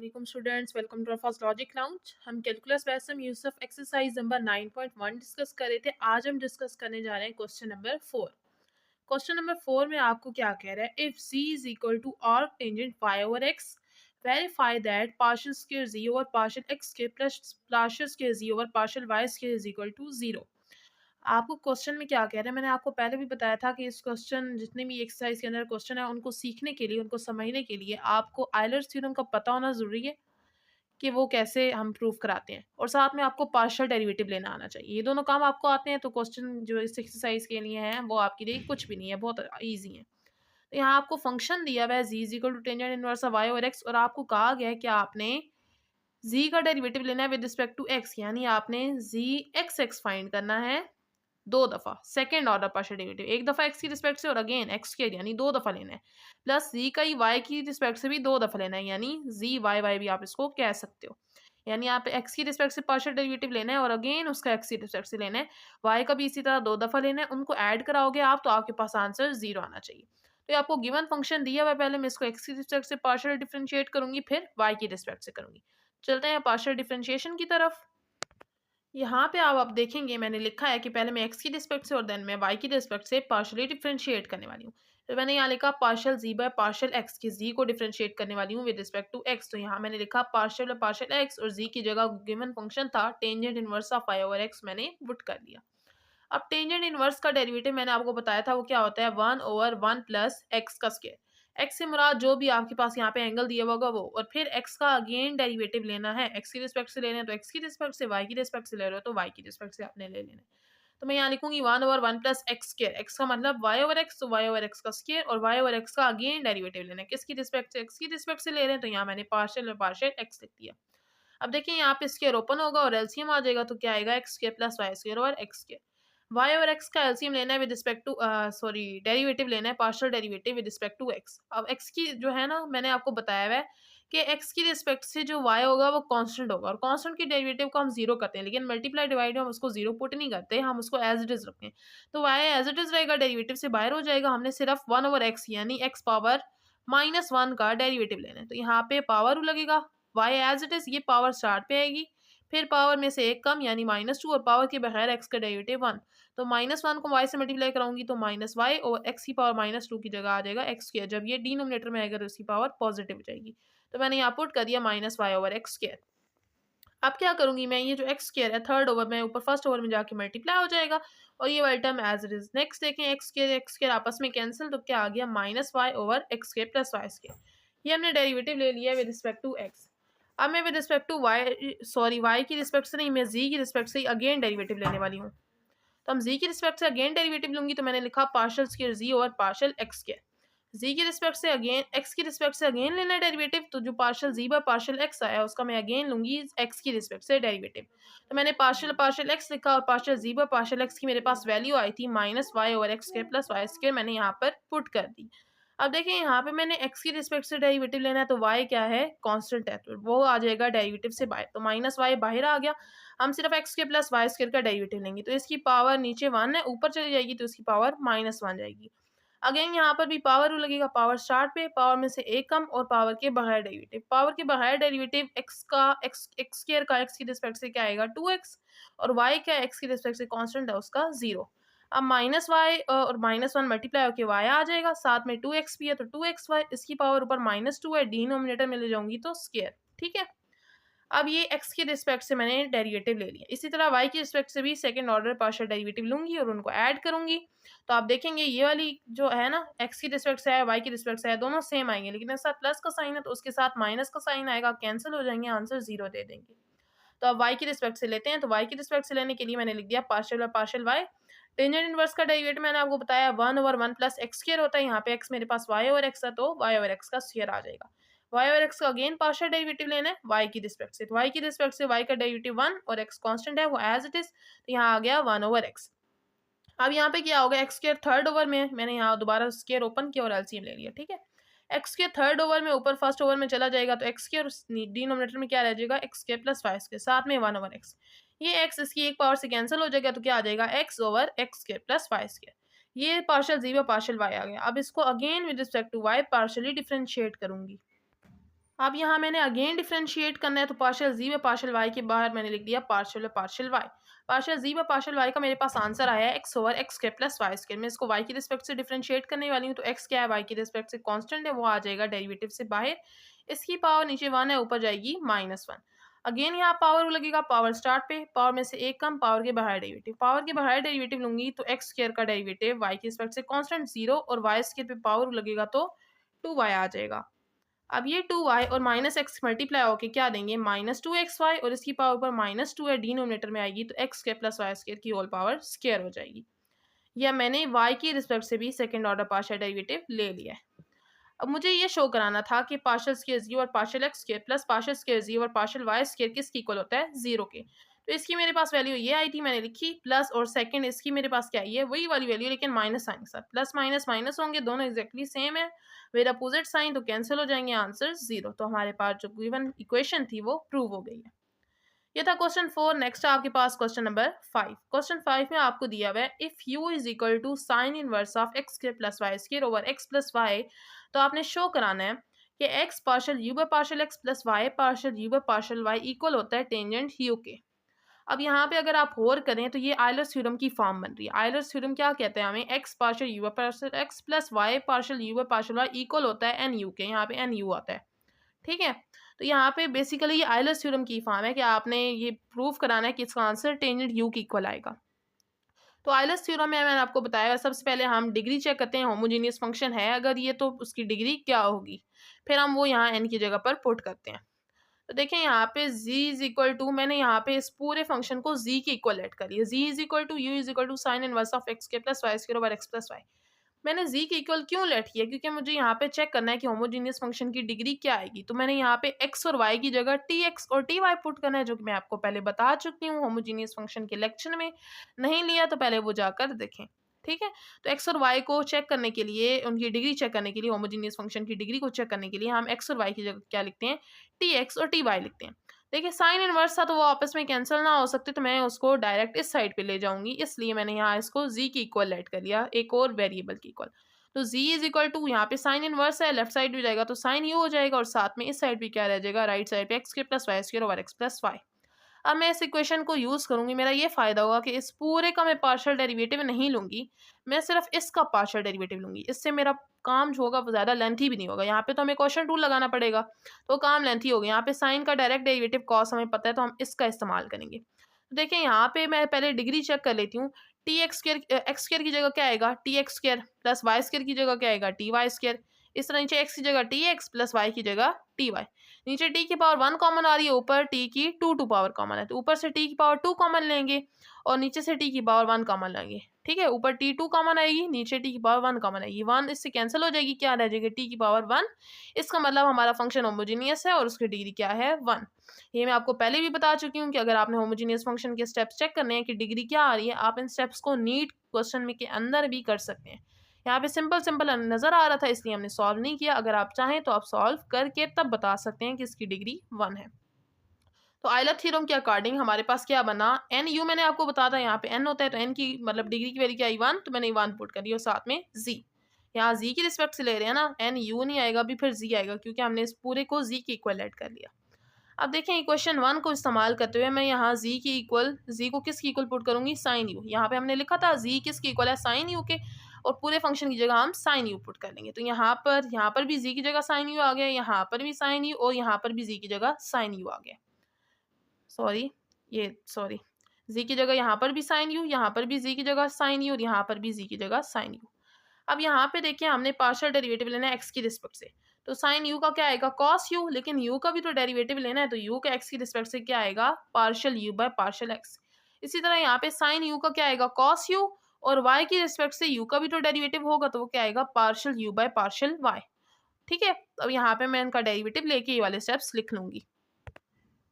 Assalamualaikum students, welcome to our first logic lounge। हम calculus वैसम use of exercise number 9.1 discuss कर रहे थे। आज हम डिस्कस करने जा रहे हैं क्वेश्चन नंबर 4। क्वेश्चन नंबर 4 में आपको क्या कह रहा है, if c is equal to arc tangent y over x, verify that partial square z over partial x के plus partial square z over partial y square is equal to 0। आपको question में क्या कह रहा है, मैंने आपको पहले भी बताया था कि इस क्वेश्चन जितने भी एक्सरसाइज के अंदर क्वेश्चन है उनको सीखने के लिए, उनको समझने के लिए आपको आयलर्स थ्योरम का पता होना ज़रूरी है कि वो कैसे हम प्रूव कराते हैं, और साथ में आपको पार्शियल डेरिवेटिव लेना आना चाहिए। ये दोनों काम आपको आते हैं तो क्वेश्चन जो इस एक्सरसाइज के लिए हैं वो आपके लिए कुछ भी नहीं है, बहुत ईजी है। तो यहाँ आपको फंक्शन दिया हुआ है G is equal to tangent inverse of Y over X, और आपको कहा गया है कि आपने जी का डेरिवेटिव लेना है विद रिस्पेक्ट टू एक्स, यानी आपने जी एक्स एक्स फाइंड करना है दो दफा, सेकेंड ऑर्डर पार्शियल डेरिवेटिव, एक दफा एक्स की रिस्पेक्ट से और अगेन एक्स के यानी दो दफा लेना है, प्लस जी का ही वाई की रिस्पेक्ट से भी दो दफा लेना है, यानी जी वाई वाई भी आप इसको कह सकते हो। यानी आप एक्स की रिस्पेक्ट से पार्शियल डेरिवेटिव लेना है और अगेन उसका एक्स की रिस्पेक्ट से लेना है, वाई का भी इसी तरह दो दफा लेना है, उनको ऐड कराओगे आप तो आपके पास आंसर 0 आना चाहिए। तो ये आपको गिवन फंक्शन दिया हुआ है, पहले मैं इसको एक्स की रिस्पेक्ट से पार्शियल डिफरेंशिएट करूंगी, फिर वाई की रिस्पेक्ट से करूंगी। चलते हैं पार्शियल डिफरेंशिएशन की तरफ। यहाँ पे आप देखेंगे मैंने लिखा है कि पहले मैं x की रिस्पेक्ट से और देन मैं y की रिस्पेक्ट से पार्शियली डिफरेंशिएट करने वाली हूँ। तो मैंने यहाँ लिखा partial z bye partial x की z को डिफरेंशिएट करने वाली हूँ विद रिस्पेक्ट टू x। तो यहाँ मैंने लिखा पार्शियल बाय पार्शियल x और z की जगह गिवन फंक्शन था tangent inverse of y over x, मैंने पुट कर दिया। अब टेंजेंट इनवर्स का डेरिवेटिव मैंने आपको बताया था वो क्या होता है, 1/1 प्लस एक्स का स्क्वायर। एक्स से मुराद जो भी आपके पास यहाँ पे एंगल दिया होगा वो, और फिर एक्स का अगेन डेरिवेटिव लेना है, एक्स की रिस्पेक्ट से लेना है तो एक्स की रिस्पेक्ट से, वाई की रिस्पेक्ट से ले रहे हो तो वाई की रिस्पेक्ट से आपने ले लेना है। तो मैं यहाँ लिखूंगी 1/1 प्लस एक्स स्क्वायर, एक्स का मतलब वाई ओवर एक्स, तो वाई ओवर एक्स का स्क्वायर, और वाई ओवर एक्स का अगेन डेरिवेटिव लेना है, किसकी रिस्पेक्ट से, एक्स की रिस्पेक्ट से ले रहे हैं तो यहाँ मैंने पार्शियल और पार्शियल एक्स लिख दिया। अब देखिए यहाँ पे स्क्वायर ओपन होगा और एलसीएम आ जाएगा, तो क्या आएगा X square plus Y square और एक्स स्क्वायर। वाई और एक्स का एलसीएम लेना है with respect to sorry derivative लेना है, partial derivative with respect to X. अब एक्स की जो है ना, मैंने आपको बताया हुआ है कि एक्स की रिस्पेक्ट से जो वाई होगा वो कांस्टेंट होगा, और कांस्टेंट की डेरिवेटिव को हम जीरो करते हैं, लेकिन मल्टीप्लाई डिवाइड हम उसको जीरो पुट नहीं करते, हम उसको एज इट इज रखते हैं। तो वाई एज इट इज रहेगा, डेरिवेटिव से बाहर हो जाएगा, हमने सिर्फ 1/x यानी एक्स पावर -1 का डेरिवेटिव लेना है। तो यहाँ पे पावर लगेगा, वाई एज इट इज, ये पावर स्टार्ट पे आएगी, फिर पावर में से एक कम यानी -2, और पावर के बगैर एक्स का डेरिवेटिव 1। तो -1 को y से मल्टीप्लाई कराऊंगी तो -y, और x की पावर -2 की जगह आ जाएगा x स्क्वायर। जब ये डिनोमिनेटर में आएगा तो इसकी पावर पॉजिटिव हो जाएगी। तो मैंने यहाँ पुट कर दिया -y ओवर एक्स स्क्वायर। अब क्या करूंगी मैं, ये जो एक्स स्क्वायर है थर्ड ओवर में ऊपर फर्स्ट ओवर में जाके मल्टीप्लाई हो जाएगा, और ये वाली term as it is. Next देखें, एक्स स्क्वायर आपस में कैंसिल, तो क्या आ गया -y over x square plus Y square. ये हमने डेरिवेटिव ले लिया विद रिस्पेक्ट टू एक्स। अब मैं विद रिस्पेक्ट टू वाई की रिस्पेक्ट से नहीं, मैं जी की रिस्पेक्ट से अगेन डेरिवेटिव लेने वाली हूँ। तो हम जी की रिस्पेक्ट से अगेन डेरिवेटिव लूंगी, तो मैंने लिखा partial square G over partial X square. G की रिस्पेक्ट से अगेन एक्स की रिस्पेक्ट से अगेन लेना है डेरिवेटिव, तो जो partial G by partial X आया उसका मैं अगेन लूंगी एक्स की रिस्पेक्ट से डेरिवेटिव। तो मैंने पार्शियल एक्स लिखा, और partial G by partial X की मेरे पास वैल्यू आई थी -y over x square plus Y square, मैंने यहाँ पर पुट कर दी। अब देखिए यहाँ पे मैंने x की रिस्पेक्ट से डेरिवेटिव लेना है, तो y क्या है, कांस्टेंट है, तो वो आ जाएगा डेरिवेटिव से बाहर, तो -y बाहर आ गया। हम सिर्फ x के प्लस वाई स्क्वायर का डेरिवेटिव लेंगे, तो इसकी पावर नीचे 1 है, ऊपर चली जाएगी तो इसकी पावर -1 जाएगी। अगेन यहाँ पर भी पावर लगेगा, पावर स्टार्ट पे, पावर में से एक कम और पावर के बगैर डेरिवेटिव। पावर के बगैर डेरिवेटिव एक्स का एक्स स्क्वायर का एक्स की रिस्पेक्ट से क्या आएगा 2x, और y का एक्स की रिस्पेक्ट से कांस्टेंट है उसका 0। अब -y और -1 मल्टीप्लाई होकर y आ जाएगा, साथ में 2x भी है तो 2xy, इसकी पावर ऊपर -2 है, डिनोमिनेटर में ले जाऊंगी तो स्क्वायर। ठीक है, अब ये x की रिस्पेक्ट से मैंने डेरिवेटिव ले लिया, इसी तरह y की रिस्पेक्ट से भी सेकंड ऑर्डर पार्शियल डेरिवेटिव लूंगी और उनको ऐड करूंगी। तो आप देखेंगे ये वाली जो है ना, x की रिस्पेक्ट से है, y की रिस्पेक्ट से है, दोनों सेम आएंगे, लेकिन इसका प्लस का साइन है तो उसके साथ माइनस का साइन आएगा, कैंसिल हो जाएंगे, आंसर 0 दे देंगे। तो अब y की रिस्पेक्ट से लेते हैं, तो y की रिस्पेक्ट से लेने के लिए मैंने लिख दिया पार्शियल और पार्शियल y। टेंजेंट इनवर्स का डेरिवेटिव मैंने आपको बताया 1/1 प्लस एक्स स्क्वायर होता है, यहाँ पे x मेरे पास y ओवर x है तो y ओवर x का स्क्वायर आ जाएगा। y ओवर x का अगेन पार्शियल डेरिवेटिव लेना है y की रिस्पेक्ट से, तो y की रिस्पेक्ट से y का डेरिवेटिव 1 और x कांस्टेंट है वो एज इट इज, तो यहाँ आ गया 1 ओवर x। अब यहाँ पे क्या होगा, एक्स स्क्वायर थर्ड ओवर में मैंने यहाँ दोबारा स्क्वायर ओपन किया और एलसीएम ले लिया। ठीक है, एक्स स्क्वायर थर्ड ओवर में ऊपर फर्स्ट ओवर में चला जाएगा, तो एक्स स्क्वायर डिनोमिनेटर में क्या रह जाएगा, X square plus Y square, साथ में 1 ओवर एक्स। ये एक्स इसकी एक पावर से कैंसिल हो जाएगा, तो क्या आ जाएगा X over x square plus Y square. ये पार्शियल जी व पार्शियल वाई आ गया। अब इसको again with respect to Y partially differentiate करूंगी। अब यहाँ मैंने अगेन डिफरेंशिएट करना है, तो पार्शियल जी व पार्शियल वाई के बाहर मैंने लिख दिया पार्शियल पार्शियल वाई। पार्शियल जी व पार्शियल वाई का मेरे पास आंसर आया है x over x square plus Y square. मैं इसको वाई की रिस्पेक्ट से डिफरेंशिएट करने वाली हूँ, तो एक्स क्या है वाई की रिस्पेक्ट से कांस्टेंट है, वो आ जाएगा डेरिवेटिव से बाहर। इसकी पावर नीचे 1 है, ऊपर जाएगी -1। अगेन यहाँ पावर लगेगा, पावर स्टार्ट पे, पावर में से एक कम, पावर के बाहर डेरिवेटिव। पावर के बाहर डेरिवेटिव लूंगी तो एक्स स्क्वायर का डेरिवेटिव वाई की रिस्पेक्ट से कांस्टेंट 0 और वाई स्क्वायर पे पावर लगेगा तो 2y आ जाएगा। अब ये 2y और -x मल्टीप्लाई होके क्या देंगे -2xy, और इसकी पावर पर -2 है डिनोमिनेटर में आएगी, तो x square plus Y square की होल पावर स्क्वायर हो जाएगी। या मैंने y की रिस्पेक्ट से भी सेकंड ऑर्डर पार्शियल डेरिवेटिव ले लिया है। अब मुझे ये शो कराना था कि पार्शियल स्क्वायर जी और partial X square plus partial square G और पार्शियल वाई स्क्वायर किसके इक्वल होता है, 0 के। तो इसकी मेरे पास वैल्यू ये आई थी, मैंने लिखी, प्लस और सेकंड इसकी मेरे पास क्या आई है, वही वाली वैल्यू लेकिन माइनस साइन के साथ। प्लस माइनस माइनस होंगे, दोनों एग्जैक्टली सेम है विद अपोजिट साइन, तो कैंसिल हो जाएंगे, आंसर 0। तो हमारे पास जो गिवन इक्वेशन थी वो प्रूव हो गई है। ये था क्वेश्चन 4। नेक्स्ट आपके पास क्वेश्चन नंबर 5। क्वेश्चन 5 में आपको दिया हुआ है if u is equal to sine inverse of x square plus Y square over x plus y, तो आपने शो कराना है कि x partial u by partial x plus y partial u by partial y equal होता है tangent u के। अब यहाँ पे अगर आप और करें तो ये आयलर्स थ्योरम की फॉर्म बन रही है। आयलर्स थ्योरम क्या कहते हैं हमें, x partial u by partial x plus y partial u by partial y equal होता है एन यू के। यहाँ पे एन यू आता है, ठीक है। तो यहाँ पे बेसिकली ये आयलर्स थ्योरम की फॉर्म है कि आपने ये प्रूव कराना है कि इसका आंसर टेंजेंट यू के इक्वल आएगा। तो आयलर्स थ्योरम में मैंने आपको बताया, सबसे पहले हम डिग्री चेक करते हैं, होमोजेनियस फंक्शन है अगर ये तो उसकी डिग्री क्या होगी, फिर हम वो यहाँ एन की जगह पर पुट करते हैं। तो देखें यहाँ पे z इज इक्वल टू, मैंने यहाँ पे इस पूरे फंक्शन को z के इक्वल लेट कर लिया। z is equal to U is equal to sine inverse of X के plus Y square over x plus Y. मैंने z के इक्वल क्यों लेट किया, क्योंकि मुझे यहाँ पे चेक करना है कि होमोजेनियस फंक्शन की डिग्री क्या आएगी। तो मैंने यहाँ पे x और y की जगह tx और ty पुट करना है, जो कि मैं आपको पहले बता चुकी हूँ होमोजेनियस फंक्शन के लेक्चर में। नहीं लिया तो पहले वो जाकर देखें, ठीक है। तो x और y को चेक करने के लिए, उनकी डिग्री चेक करने के लिए, होमोजेनियस फंक्शन की डिग्री को चेक करने के लिए हम x और y की जगह क्या लिखते हैं, tx और ty लिखते हैं। देखिए साइन इनवर्स था तो वो आपस में कैंसिल ना हो सकते, तो मैं उसको डायरेक्ट इस साइड पे ले जाऊंगी, इसलिए मैंने यहाँ इसको z की इक्वल लेट कर लिया, एक और वेरिएबल की इक्वल। तो z इज इक्वल टू, यहाँ पे साइन इनवर्स है, लेफ्ट साइड भी जाएगा तो साइन यू हो जाएगा, और साथ में इस साइड भी क्या रह जाएगा, राइट साइड पे एक्स के plus Y square over x plus y. अब मैं इस इक्वेशन को यूज करूंगी, मेरा ये फायदा होगा कि इस पूरे का मैं पार्शियल डेरिवेटिव नहीं लूंगी, मैं सिर्फ इसका पार्शियल डेरिवेटिव लूंगी। इससे मेरा काम जो होगा वो ज्यादा लेंथी भी नहीं होगा। यहाँ पे तो हमें क्वेश्चन टूल लगाना पड़ेगा, तो काम लेंथी होगा। यहाँ पे साइन का डायरेक्ट डेरिवेटिव कॉस हमें पता है, तो हम इसका इस्तेमाल करेंगे। तो देखिए यहाँ पे मैं पहले डिग्री चेक कर लेती हूँ। टी एक्स स्क्र की जगह क्या आएगा, टी x square plus y square की जगह क्या आएगा, टी वाई स्क्र। इस तरह नीचे x की जगह टी एक्स प्लस वाई की जगह टी वाई। नीचे t की पावर 1 कॉमन आ रही है, ऊपर t की 2 पावर कॉमन है, तो ऊपर से t की पावर 2 कॉमन लेंगे और नीचे से t की पावर 1 कॉमन लेंगे, ठीक है। ऊपर t 2 कॉमन आएगी, नीचे t की पावर 1 कॉमन आएगी, 1 इससे कैंसिल हो जाएगी, क्या रह जाएगी, t की पावर 1। इसका मतलब हमारा फंक्शन होमोजीनियस है और उसकी डिग्री क्या है, 1। ये मैं आपको पहले भी बता चुकी हूँ कि अगर आपने होमोजीनियस फंक्शन के स्टेप्स चेक करने हैं कि डिग्री क्या आ रही है, आप इन स्टेप्स को नीट क्वेश्चन में के अंदर भी कर सकते हैं। यहाँ पे सिंपल सिंपल नजर आ रहा था इसलिए हमने सॉल्व नहीं किया। अगर आप चाहें तो आप सॉल्व करके तब बता सकते हैं कि इसकी डिग्री 1 है। तो आयलर थ्योरम के अकॉर्डिंग हमारे पास क्या बना, एन यू मैंने आपको बताया था, यहाँ पे एन होता है तो एन की मतलब डिग्री की वैल्यू क्या आई 1, तो मैंने 1 पुट कर दिया और साथ में जी। यहाँ जी की रिस्पेक्ट से ले रहे हैं ना, एन यू नहीं आएगा भी फिर जी आएगा, क्योंकि हमने इस पूरे को जी के इक्वल ऐड कर लिया। अब देखें इक्वेशन 1 को इस्तेमाल करते हुए मैं यहाँ z की इक्वल, z को किसकी इक्वल पुट करूंगी, साइन यू। यहाँ पे हमने लिखा था z किसकी इक्वल है, साइन यू के, और पूरे फंक्शन की जगह हम साइन यू पुट कर लेंगे। तो यहाँ पर भी z की जगह साइन यू आ गया, यहाँ पर भी साइन यू, और यहाँ पर भी z की जगह साइन यू आ गया। सॉरी z की जगह यहाँ पर भी साइन यू, यहाँ पर भी z की जगह साइन यू, और यहाँ पर भी z की जगह साइन यू। अब यहाँ पे देखिए हमने पार्शियल डेरिवेटिव लेना है x की रिस्पेक्ट से, तो साइन u का क्या आएगा, कॉस u, लेकिन u का भी तो डेरिवेटिव लेना है, तो u का x की रिस्पेक्ट से क्या आएगा, partial u by partial x। इसी तरह यहाँ पे साइन u का क्या आएगा, कॉस u, और y की रिस्पेक्ट से u का भी तो डेरिवेटिव होगा, तो वो क्या आएगा, partial u by partial y, ठीक है। अब यहाँ पे मैं इनका डेरिवेटिव लेके ये वाले स्टेप्स लिख लूंगी।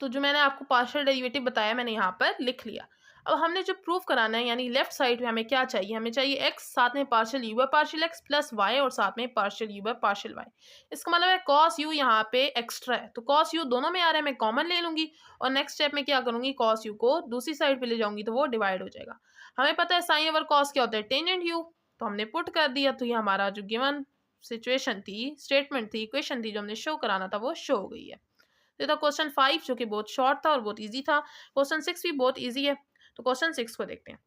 तो जो मैंने आपको पार्शियल डेरिवेटिव बताया मैंने यहाँ पर लिख लिया। अब हमने जो प्रूफ कराना है, यानी लेफ्ट साइड पे हमें क्या चाहिए, हमें चाहिए x साथ में partial u by partial x plus y और साथ में partial u by partial y। इसका मतलब है cos u यहाँ पे एक्स्ट्रा है, तो cos u दोनों में आ रहा है, मैं कॉमन ले लूंगी और नेक्स्ट स्टेप में क्या करूंगी, cos u को दूसरी साइड पे ले जाऊंगी तो वो डिवाइड हो जाएगा। हमें पता है साइन ओवर cos क्या होता है, टेंजेंट u, तो हमने पुट कर दिया, तो ये हमारा जो गिवन सिचुएशन थी, स्टेटमेंट थी, इक्वेशन थी जो हमने शो कराना था वो शो हो गई है। तो था क्वेश्चन 5 जो कि बहुत शॉर्ट था और बहुत ईजी था। क्वेश्चन 6 भी बहुत ईजी है। तो क्वेश्चन 6 को देखते हैं।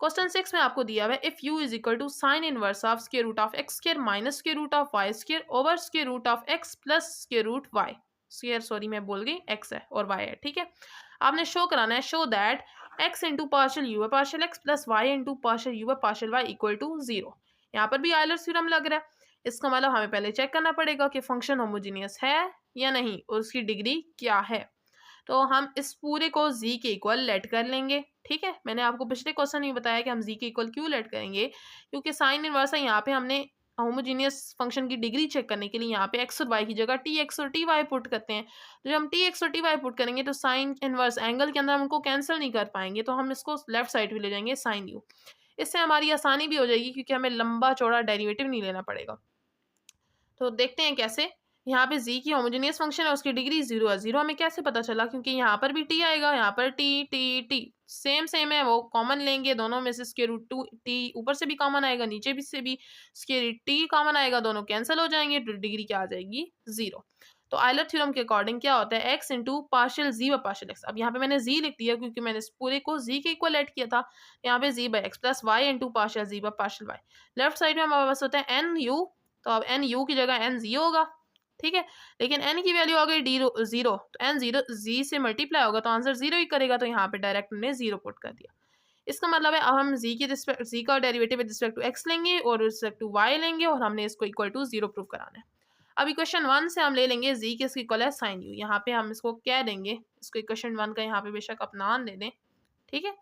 क्वेश्चन 6 में आपको दिया हुआ है if u is equal to sine inverse of square root of x square minus square root of y square over square root of x plus square root y square, sorry मैं बोल गई, x है और Y है, ठीक है। आपने show कराना है show that X into partial U है partial x plus Y into partial U है पार्शियल वाई इक्वल टू 0। यहाँ पर भी आयलर थ्योरम लग रहा है। इसका मतलब हमें पहले चेक करना पड़ेगा कि फंक्शन होमोजीनियस है या नहीं और उसकी डिग्री क्या है। तो हम इस पूरे को z के इक्वल लेट कर लेंगे, ठीक है। मैंने आपको पिछले क्वेश्चन में बताया कि हम z के इक्वल क्यों लेट करेंगे, क्योंकि साइन इनवर्स है, यहाँ पे हमने होमोजीनियस फंक्शन की डिग्री चेक करने के लिए यहाँ पे x और y की जगह tx और ty पुट करते हैं। तो जब हम tx और ty पुट करेंगे तो साइन इनवर्स एंगल के अंदर हम उनको कैंसिल नहीं कर पाएंगे, तो हम इसको लेफ्ट साइड भी ले जाएंगे साइन u। इससे हमारी आसानी भी हो जाएगी क्योंकि हमें लंबा चौड़ा डेरिवेटिव नहीं लेना पड़ेगा। तो देखते हैं कैसे। यहाँ पे z की होमोजेनियस फंक्शन है, उसकी डिग्री 0 है। 0 हमें कैसे पता चला, क्योंकि यहाँ पर भी t आएगा, यहाँ पर t सेम है, वो कॉमन लेंगे दोनों में से स्क्वायर रूट 2 t ऊपर से भी कॉमन आएगा, नीचे भी से भी स्क्वायर रूट t कॉमन आएगा, दोनों कैंसिल हो जाएंगे तो डिग्री क्या आ जाएगी 0। तो आयलर थ्योरम के अकॉर्डिंग क्या होता है x इंटू पार्शियल z व पार्शियल x। अब यहाँ पे मैंने z लिख दिया क्योंकि मैंने इस पूरे को z के इक्वल ऐड किया था। यहाँ पे z by x plus Y into partial z व पार्शियल वाई। लेफ्ट साइड में हमारे पास होता है एन यू, तो अब एन यू की जगह एन जी होगा, ठीक है। लेकिन एन की वैल्यू आ गई जीरो, तो एन जीरो जी से मल्टीप्लाई होगा तो आंसर 0 ही करेगा, तो यहाँ पे डायरेक्ट हमने 0 पुट कर दिया। इसका मतलब है अब हम जी का derivative with respect to x लेंगे और रिस्पेक्ट टू वाई लेंगे और हमने इसको इक्वल टू 0 प्रूव कराना है। अब इक्वेशन 1 से हम ले लेंगे जी के इसकी इक्वल है साइन यू। यहाँ पे हम इसको क्या देंगे, इसको इक्वेशन 1 का यहाँ पे बेशक आप नाम दे दें, ठीक है।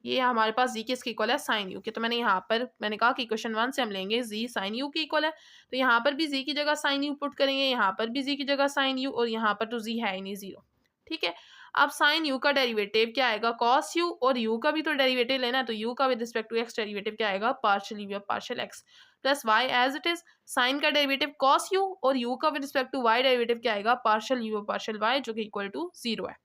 ये हमारे पास जी के इसके इक्वल है साइन यू के, तो मैंने यहाँ पर मैंने कहा कि क्वेश्चन 1 से हम लेंगे जी साइन यू की इक्वल है, तो यहाँ पर भी जी की जगह साइन यू पुट करेंगे, यहाँ पर भी जी की जगह साइन यू और यहाँ पर तो जी है ही नहीं 0, ठीक है। अब साइन यू का डेरिवेटिव क्या आएगा कॉस यू, और यू का भी तो डेरिवेटिव लेना है, तो यू का with respect to x derivative क्या आएगा partial u partial x plus y as it is. Sine का डेरिवेटिव कॉस यू और यू का with respect to y derivative क्या आएगा पार्शियल यू पार्शियल वाई जो कि इक्वल टू 0 है।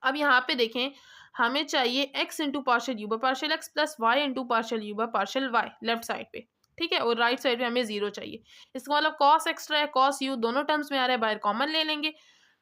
अब यहाँ पे देखें हमें चाहिए x into partial u partial x plus Y into partial u partial y left side पे, ठीक है, और राइट साइड पे हमें 0 चाहिए। इसका मतलब कॉस एक्स्ट्रा है कॉस यू दोनों टर्म्स में आ रहा है, बाहर कॉमन ले लेंगे।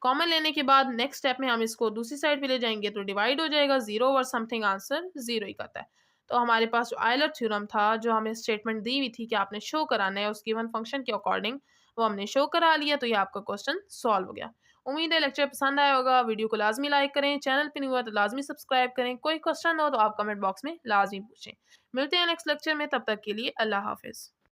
कॉमन लेने के बाद नेक्स्ट स्टेप में हम इसको दूसरी साइड पे ले जाएंगे तो डिवाइड हो जाएगा 0 ओवर समथिंग, आंसर 0 ही करता है। तो हमारे पास जो आयलर थ्योरम था, जो हमें स्टेटमेंट दी हुई थी कि आपने शो कराना है उस गिवन फंक्शन के अकॉर्डिंग, वो हमने शो करा लिया, तो ये आपका क्वेश्चन सॉल्व हो गया। उम्मीद है लेक्चर पसंद आया होगा। वीडियो को लाजमी लाइक करें, चैनल पे नहीं हुआ तो लाजमी सब्सक्राइब करें। कोई क्वेश्चन हो तो आप कमेंट बॉक्स में लाजमी पूछें। मिलते हैं नेक्स्ट लेक्चर में, तब तक के लिए अल्लाह हाफिज़।